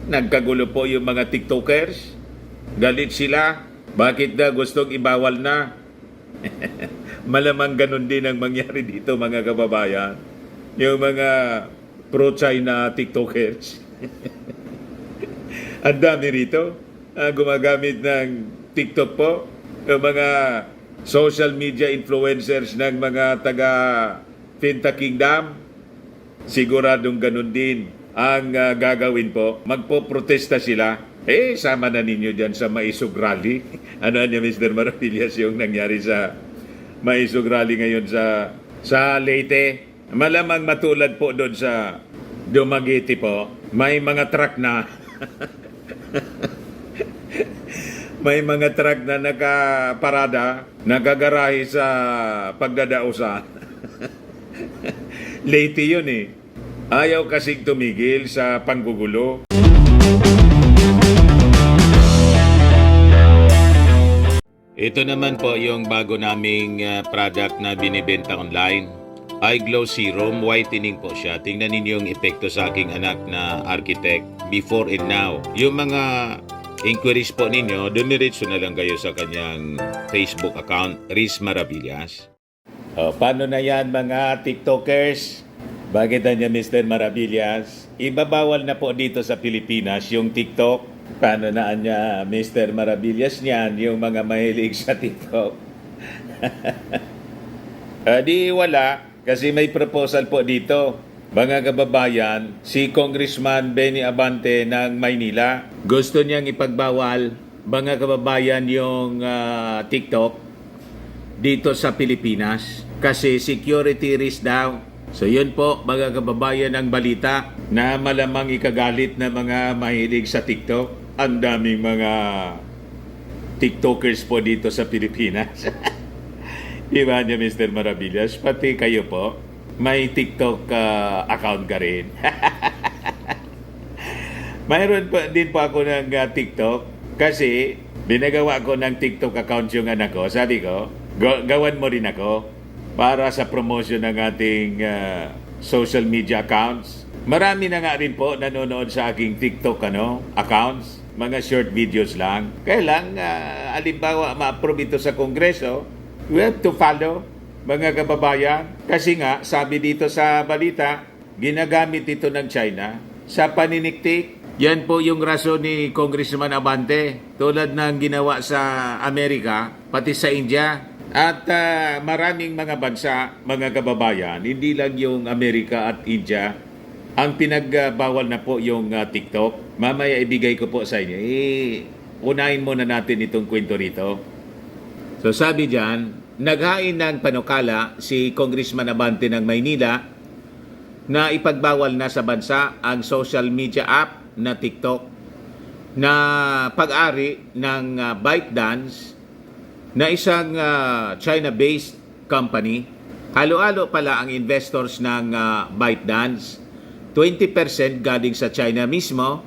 Nagkagulo po yung mga TikTokers. Galit sila. Bakit na gustong ibawal na? Malamang ganun din ang mangyari dito, mga kababayan. Yung mga pro-China TikTokers. Ang dami rito. Gumagamit ng TikTok po. Yung mga social media influencers ng mga taga Finta Kingdom. Siguradong ganun din ang gagawin po. Magpo-protesta sila. Sama na ninyo dyan sa Maisog Rally. Ano niya, Mr. Maravillas, yung nangyari sa Maisog Rally ngayon sa Leyte. Malamang matulad po doon sa Dumaguete po. May mga truck na may mga truck na nakaparada, nakagarahe sa pagdadausa. Leyte yun eh. Ayaw kasing tumigil sa panggugulo. Ito naman po yung bago naming product na binibenta online. iGlow Serum Whitening po siya. Tingnan ninyo yung epekto sa aking anak na architect before and now. Yung mga inquiries po ninyo, dumiretso na lang kayo sa kanyang Facebook account, Riz Maravillas. Paano na yan mga TikTokers? Bakit niya, Mr. Maravillas? Ibabawal na po dito sa Pilipinas yung TikTok. Paano na niya, Mr. Maravillas niyan, yung mga mahilig sa TikTok? Di wala, kasi may proposal po dito. Mga kababayan, si Congressman Benny Abante ng Maynila, gusto niyang ipagbawal, mga kababayan, yung TikTok dito sa Pilipinas kasi security risk daw. So yun po, mga kababayan, ang balita na malamang ikagalit na mga mahilig sa TikTok. Ang daming mga TikTokers po dito sa Pilipinas. Diba niya, Mr. Maravillas? Pati kayo po, may TikTok account ka rin. Mayroon pa din po ako ng TikTok kasi binagawa ko ng TikTok account yung anak ko. Sabi ko, gawan mo rin ako para sa promotion ng ating social media accounts. Marami na nga rin po nanonood sa aking TikTok accounts. Mga short videos lang. Kaya lang, alimbawa, ma-approve ito sa Kongreso, we have to follow, mga kababayan. Kasi nga, sabi dito sa balita, ginagamit ito ng China sa paniniktik. Yan po yung rason ni Congressman Abante, tulad ng ginawa sa Amerika, pati sa India. At maraming mga bansa, mga kababayan, hindi lang yung Amerika at India, ang pinagbawal na po yung TikTok. Mamaya ibigay ko po sa inyo. Unahin muna natin itong kwento rito. So sabi dyan, naghain ng panukala si Congressman Abante ng Maynila na ipagbawal na sa bansa ang social media app na TikTok na pag-ari ng ByteDance na isang China-based company. Halo-halo pala ang investors ng ByteDance. 20% galing sa China mismo,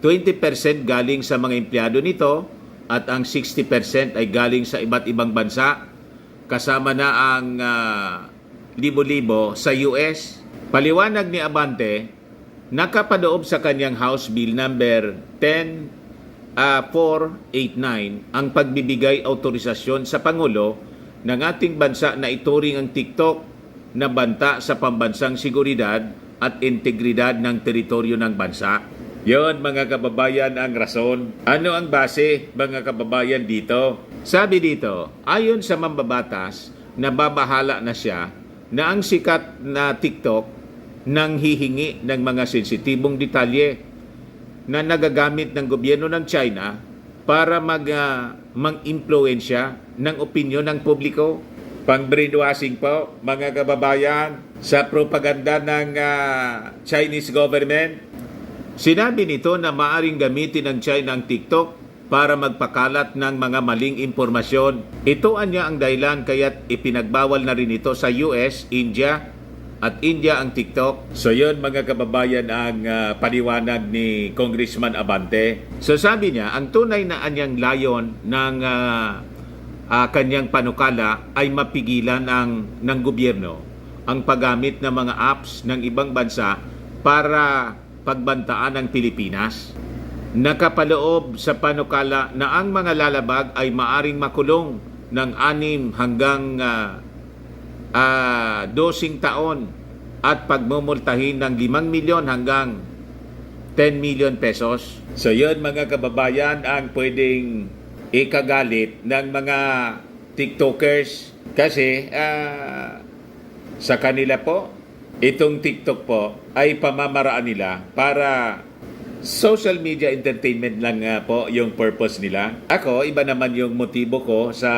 20% galing sa mga empleyado nito, at ang 60% ay galing sa iba't ibang bansa, kasama na ang libo-libo sa US. Paliwanag ni Abante, nakapadoob sa kanyang House Bill number 10489 ang pagbibigay autorisasyon sa Pangulo ng ating bansa na ituring ang TikTok na banta sa pambansang seguridad at integridad ng teritoryo ng bansa. Yon, mga kababayan, ang rason. Ano ang base, mga kababayan, dito? Sabi dito, ayon sa mambabatas, nababahala na siya na ang sikat na TikTok nang hihingi ng mga sensitibong detalye na nagagamit ng gobyerno ng China para mang-impluensya ng opinyon ng publiko. Pang-brainwashing po, mga kababayan, sa propaganda ng Chinese government. Sinabi nito na maaring gamitin ng China ang TikTok para magpakalat ng mga maling impormasyon. Ito anya ang dahilan kaya't ipinagbawal na rin ito sa US, India, at India ang TikTok. So yun, mga kababayan, ang paliwanag ni Congressman Abante. So sabi niya, ang tunay na anyang layon ng kanyang panukala ay mapigilan ng gobyerno ang paggamit ng mga apps ng ibang bansa para pagbantaan ng Pilipinas. nakapaloob sa panukala na ang mga lalabag ay maaring makulong ng 6 hanggang 12 taon at pagmumultahin ng 5 milyon hanggang 10 million pesos. So yun mga kababayan ang pwedeng ikagalit ng mga TikTokers kasi sa kanila po, itong TikTok po ay pamamaraan nila para social media entertainment lang po yung purpose nila. Ako, iba naman yung motibo ko sa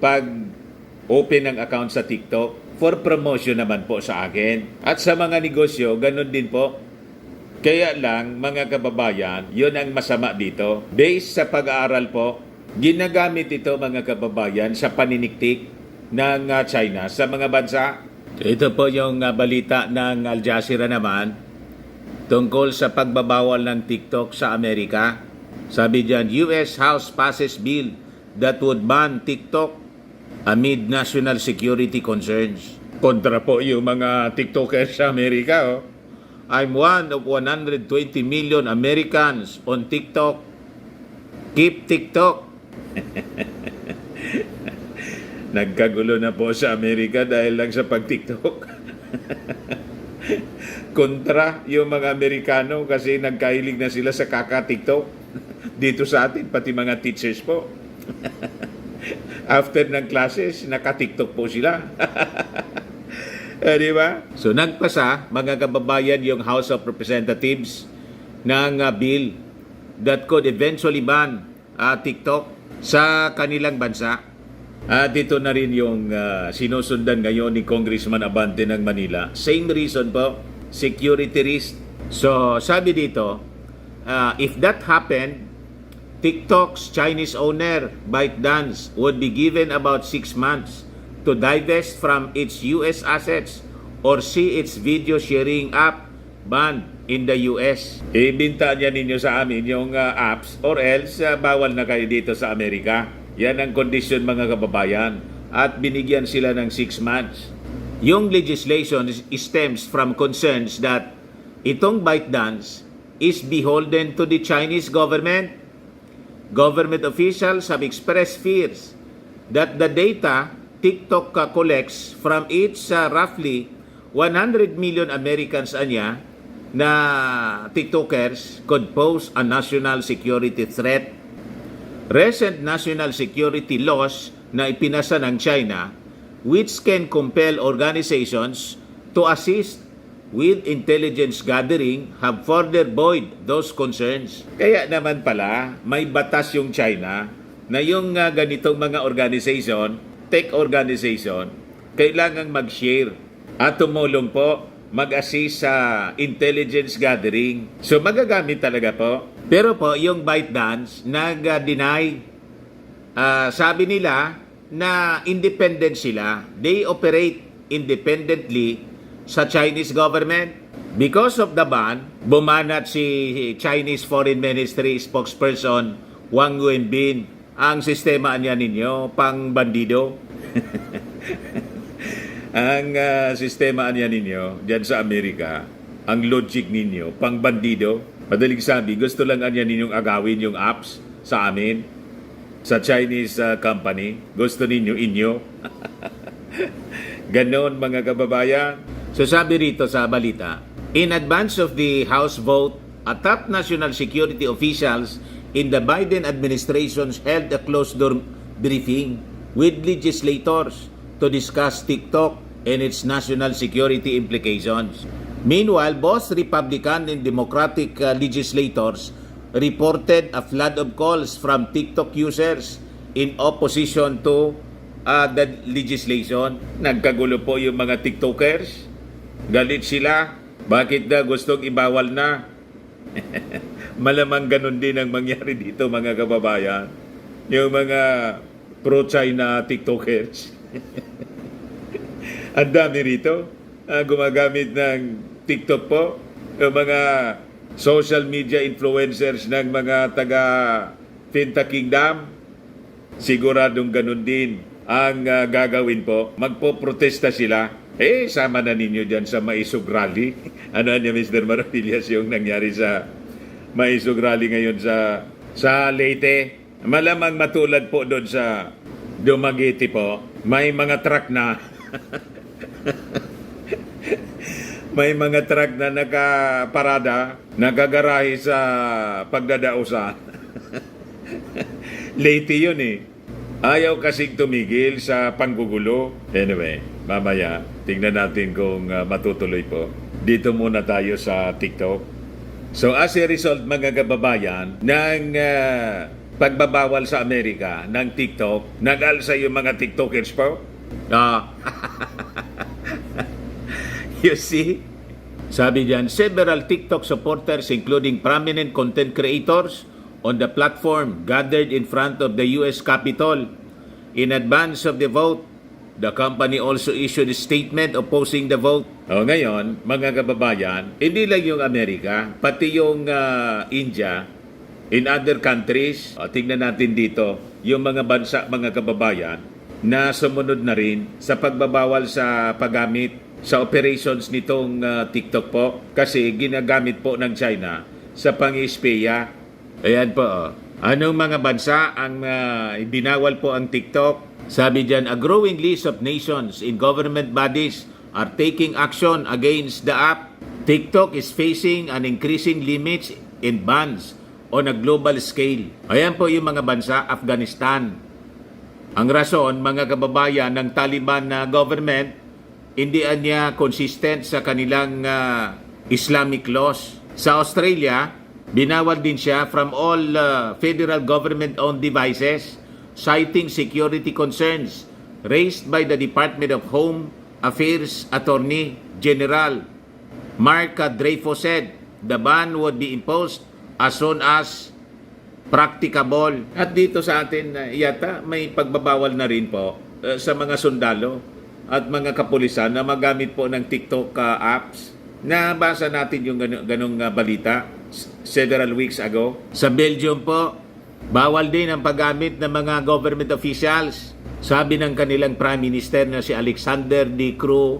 pag-open ng account sa TikTok for promotion naman po sa akin. At sa mga negosyo, ganun din po. Kaya lang, mga kababayan, yun ang masama dito. Based sa pag-aaral po, ginagamit ito mga kababayan sa paniniktik ng China sa mga bansa. Ito po yung balita ng Al Jazeera naman tungkol sa pagbabawal ng TikTok sa Amerika. Sabi diyan, US House passes bill that would ban TikTok amid national security concerns. Kontra po yung mga TikTokers sa Amerika. Oh. I'm one of 120 million Americans on TikTok. Keep TikTok. Nagkagulo na po sa Amerika dahil lang sa pag-TikTok. Kontra yung mga Amerikano kasi nagkahilig na sila sa kaka-TikTok. Dito sa atin, pati mga teachers po. After ng classes, naka-TikTok po sila. Di ba? So nagpasa, mga kababayan, yung House of Representatives ng bill that could eventually ban TikTok sa kanilang bansa. Dito na rin yung sinusundan ngayon ni Congressman Abante ng Manila. Same reason po, security risk. So sabi dito, if that happened, TikTok's Chinese owner, ByteDance, would be given about 6 months to divest from its US assets or see its video sharing app banned in the US. Ibinta niya ninyo sa amin yung apps or else bawal na kayo dito sa Amerika. Yan ang kondisyon mga kababayan at binigyan sila ng 6 months. Yung legislation stems from concerns that itong ByteDance is beholden to the Chinese government. Government officials have expressed fears that the data TikTok collects from its roughly 100 million Americans anya na TikTokers could pose a national security threat. Recent national security laws na ipinasa ng China which can compel organizations to assist with intelligence gathering have further buoyed those concerns. Kaya naman pala, may batas yung China na yung ganitong mga organization, tech organization, kailangang mag-share at tumulong po mag-assist sa intelligence gathering. So magagamit talaga po. Pero po, yung ByteDance nag-deny. Sabi nila na independent sila. They operate independently sa Chinese government. Because of the ban, bumanat si Chinese Foreign Ministry spokesperson Wang Wenbin. Ang sistema niya ninyo, pang bandido. Ang sistema niya ninyo, dyan sa Amerika, ang logic ninyo, pang bandido. Madaling sabi, gusto lang niya ninyong agawin yung apps sa amin, sa Chinese company. Gusto ninyo, inyo. Ganon mga kababayan. So sabi rito sa balita, in advance of the House vote, a top national security officials in the Biden administration held a closed-door briefing with legislators to discuss TikTok and its national security implications. Meanwhile, both Republican and Democratic legislators reported a flood of calls from TikTok users in opposition to the legislation. Nagkagulo po yung mga TikTokers. Galit sila. Bakit na gustong ibawal na? Malamang ganun din ang mangyari dito mga kababayan. Yung mga pro-China TikTokers. Ang dami rito. Gumagamit ng TikTok po. Yung mga social media influencers ng mga taga Finta Kingdom. Siguradong ganun din ang gagawin po. Magpo-protesta sila. Sama na ninyo dyan sa Maisog Rally. Ano niya, Mr. Maravillas, yung nangyari sa maisog rally ngayon sa Leyte. Malamang matulad po doon sa Dumaguete po, may mga truck na may mga truck na nakaparada, nakagarahe sa pagdadausa. Leyte yun eh. Ayaw kasing tumigil sa panggugulo. Anyway, mamaya, tingnan natin kung matutuloy po. Dito muna tayo sa TikTok. So as a result, mga kababayan, ng pagbabawal sa Amerika ng TikTok, nag-alsa yung mga TikTokers po. You see? Sabi diyan, several TikTok supporters including prominent content creators on the platform gathered in front of the US Capitol in advance of the vote. The company also issued a statement opposing the vote. Ngayon, mga kababayan, hindi lang yung Amerika, pati yung India, in other countries, tingnan natin dito, yung mga bansa, mga kababayan, na sumunod na rin sa pagbabawal sa paggamit sa operations nitong TikTok po kasi ginagamit po ng China sa pang-ispeya. Ayan po. Anong mga bansa ang binawal po ang TikTok? Sabi dyan, a growing list of nations in government bodies are taking action against the app. TikTok is facing an increasing limits and bans on a global scale. Ayan po yung mga bansa, Afghanistan. Ang rason, mga kababayan ng Taliban na government, hindi niya consistent sa kanilang Islamic laws. Sa Australia, binawal din siya from all federal government-owned devices, citing security concerns raised by the Department of Home Affairs Attorney General Mark Dreyfus said the ban would be imposed as soon as practicable. At dito sa atin, yata may pagbabawal na rin po sa mga sundalo at mga kapulisan na magamit po ng TikTok apps. Nabasa natin yung ganong balita several weeks ago. Sa Belgium po, bawal din ang paggamit ng mga government officials. Sabi ng kanilang Prime Minister na si Alexander De Croo,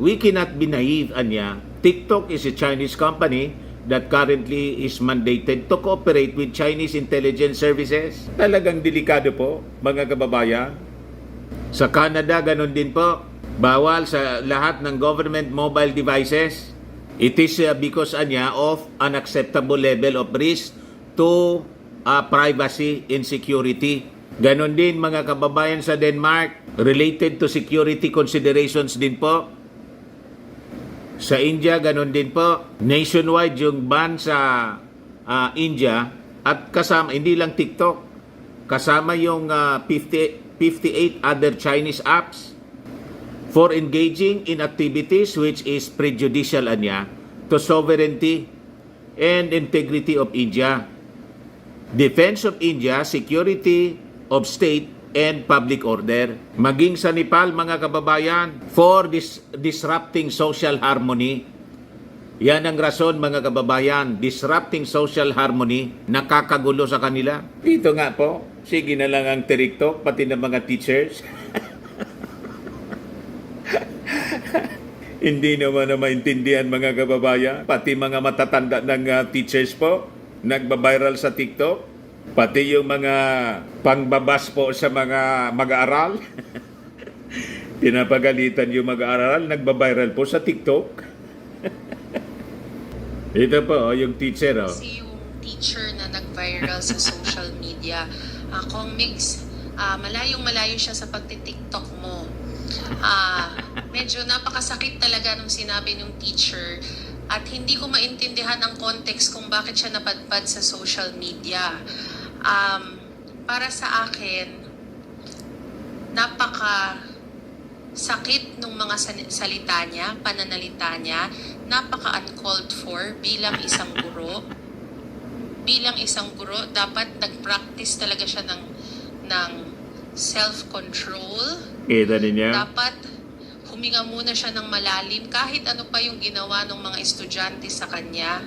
we cannot be naive, anya. TikTok is a Chinese company that currently is mandated to cooperate with Chinese intelligence services. Talagang delikado po, mga kababayan. Sa Canada, ganun din po. Bawal sa lahat ng government mobile devices. It is because of unacceptable level of risk to privacy and security. Ganon din mga kababayan sa Denmark, related to security considerations din po. Sa India, ganon din po. Nationwide yung ban sa India at kasama, hindi lang TikTok, kasama yung 58 other Chinese apps for engaging in activities which is prejudicial to sovereignty and integrity of India, defense of India, security of state, and public order. Maging sa Nepal, mga kababayan, for disrupting social harmony. Yan ang rason, mga kababayan, disrupting social harmony, nakakagulo sa kanila. Dito nga po, sige na lang ang TikTok, pati ng mga teachers. Hindi naman na maintindihan, mga kababayan. Pati mga matatanda ng teachers po, nagbabiral sa TikTok. Pati yung mga pangbabas po sa mga mag-aaral. Pinapagalitan yung mag-aaral, nagbabiral po sa TikTok. Ito po, yung teacher. Kasi yung teacher na nag-viral sa social media, Kong Mix, malayong-malayo siya sa pagti-TikTok mo. Medyo napakasakit talaga nung sinabi ng teacher at hindi ko maintindihan ang context kung bakit siya napadpad sa social media. Para sa akin, napaka-sakit nung mga salita niya, pananalita niya, napaka-uncalled for bilang isang guro. Bilang isang guro, dapat nag-practice talaga siya ng self-control. Kita niya. Dapat huminga muna siya ng malalim kahit ano pa yung ginawa ng mga estudyante sa kanya.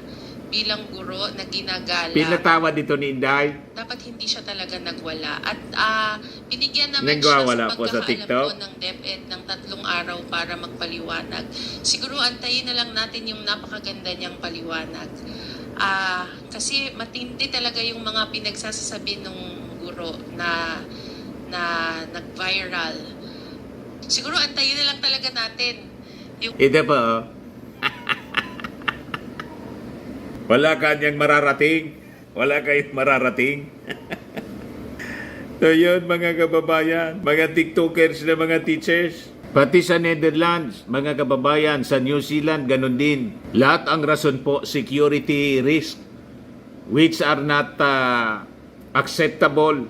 bilang guro na ginagala. Pinatawad dito ni Inday. Dapat hindi siya talaga nagwala. At binigyan naman Nagwawala siya sa po sa pagkakaalam TikTok? po ng DepEd ng 3 araw para magpaliwanag. Siguro antayin na lang natin yung napakaganda niyang paliwanag. Kasi matindi talaga yung mga pinagsasasabi ng guro na nag-viral. Siguro antayin na lang talaga natin yung Ito po. Oh. Wala kanyang mararating. Wala kayong mararating. So yun mga kababayan, mga TikTokers na mga teachers. Pati sa Netherlands, mga kababayan, sa New Zealand, ganun din. Lahat ang rason po, security risk, which are not acceptable.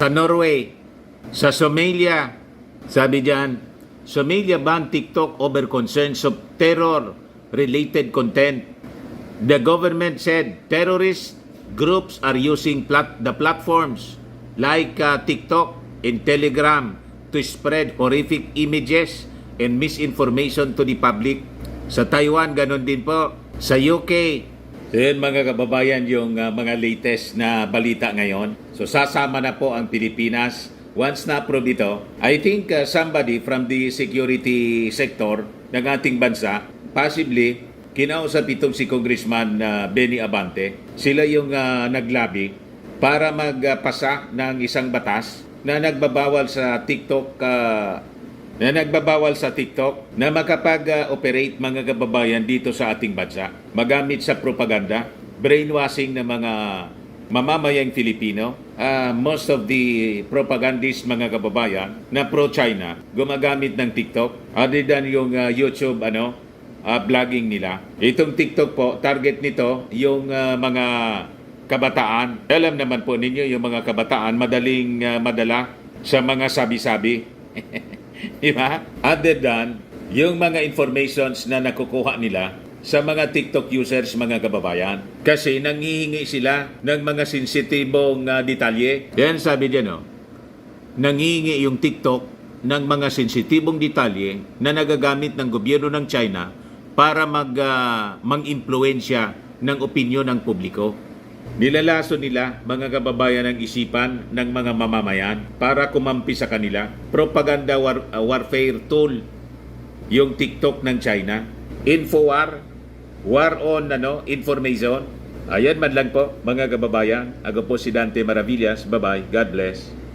Sa Norway, sa Somalia, sabi dyan, Somalia banned TikTok over concerns of terror-related content. The government said terrorist groups are using the platforms like TikTok and Telegram to spread horrific images and misinformation to the public. Sa Taiwan, ganun din po. Sa UK, so yun mga kababayan, yung mga latest na balita ngayon. So sasama na po ang Pilipinas. Once na-approve ito, I think somebody from the security sector ng ating bansa, possibly, kinausap itong si Congressman Benny Abante. Sila yung naglabi para magpasa ng isang batas na nagbabawal sa TikTok na makapag-operate mga kababayan dito sa ating bansa. Magamit sa propaganda, brainwashing ng mga mamamayang Filipino. Most of the propagandists mga kababayan na pro-China gumagamit ng TikTok other than yung YouTube vlogging nila. Itong TikTok po, target nito yung mga kabataan. Alam naman po ninyo yung mga kabataan madaling madala sa mga sabi-sabi. Di ba? Other than yung mga informations na nakukuha nila sa mga TikTok users mga kababayan. Kasi nanghihingi sila ng mga sensitibong detalye. Yan sabi dyan, nanghihingi yung TikTok ng mga sensitibong detalye na nagagamit ng gobyerno ng China para mang-impluensya ng opinyon ng publiko. Nilalaso nila mga kababayan ang isipan ng mga mamamayan para kumampi sa kanila. Propaganda warfare tool yung TikTok ng China. Infowar, war on information. Ayan man lang po mga kababayan. Ako po si Dante Maravillas. Bye-bye. God bless.